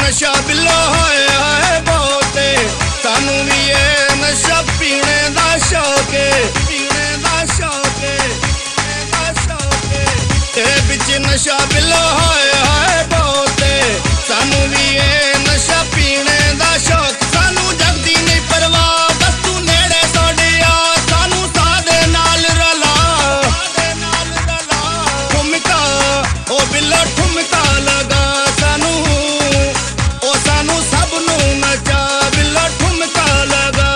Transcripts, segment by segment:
नशा बिलो है बहुत सानू भी ये नशा पीने दा शौक पीने दा शौक तेरे बिच नशा बिलो है बहुत सानू भी ये नशा पीने दा शौक सानू जगदी नहीं परवाह बस तू नेड़े सोड़े आ सानू सादे नाल रला ठुमका ओ बिलो ठुमका लगा सानू ओ सानू सब नू नचा बिलो ठुमका लगा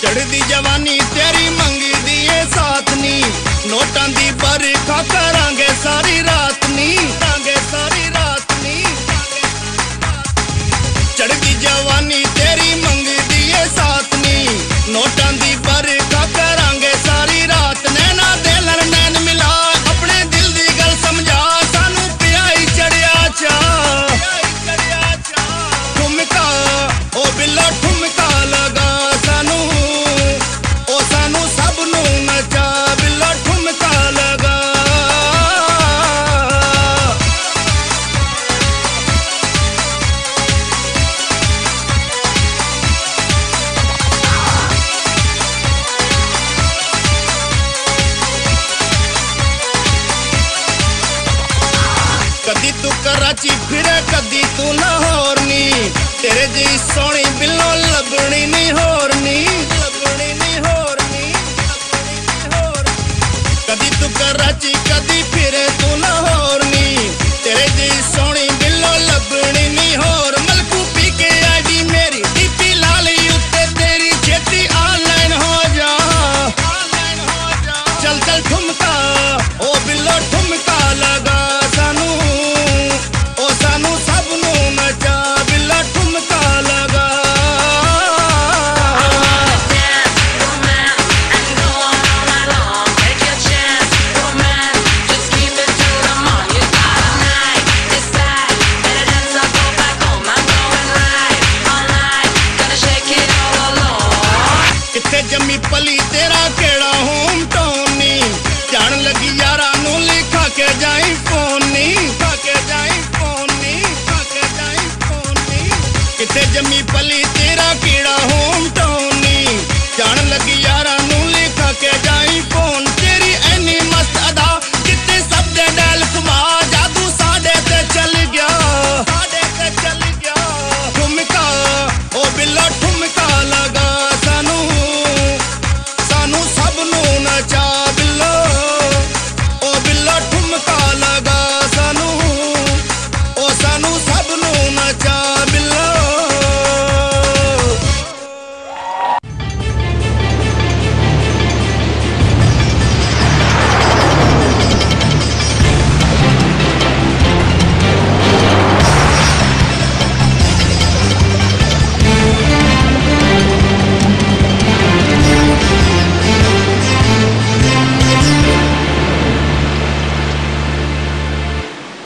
चढ़दी जवानी तेरी मंगी दिए साथ नी नोटां दी बरखा करांगे सारी रात नी सारी रात नी चढ़दी जवानी तेरी मंगी दिए साथ नी नोटां दी बरखा करांगे सारी रात नैना दे लर नैन मिला अपने दिल दी गल समझा सानू प्याई चढ़िया चा ठुमका ओ बिल्लो ठुमका लगा सानू ओ सानू सब नू नचा बिल्लो ठुमका लगा कदी तू कराची फिरे कदी तू लाहौर नी तेरे जी सोनी बिल्लो लबनी नहीं होरनी लबनी नहीं होरनी कदी तू कराची कदी फिरे तू लाहौर नी तेरे जी सोनी बिल्लो लबनी नहीं होर मलकू पी के आईडी मेरी डीपी लाली उत्ते तेरी छेती ऑनलाइन हो जा चल चल ठुमका ओ बिल्लो ठुमका लगा सानू ओ सानू सब नू नचा बिल्लो ठुमका लगा किथे जम्मी पली तेरा केड़ा होम टाउन नी जान लगी यारा नू लिखा के जाई फोन नी खा के जाई फोन नी खा के जाई फोन नी किथे जम्मी पली तेरा केड़ा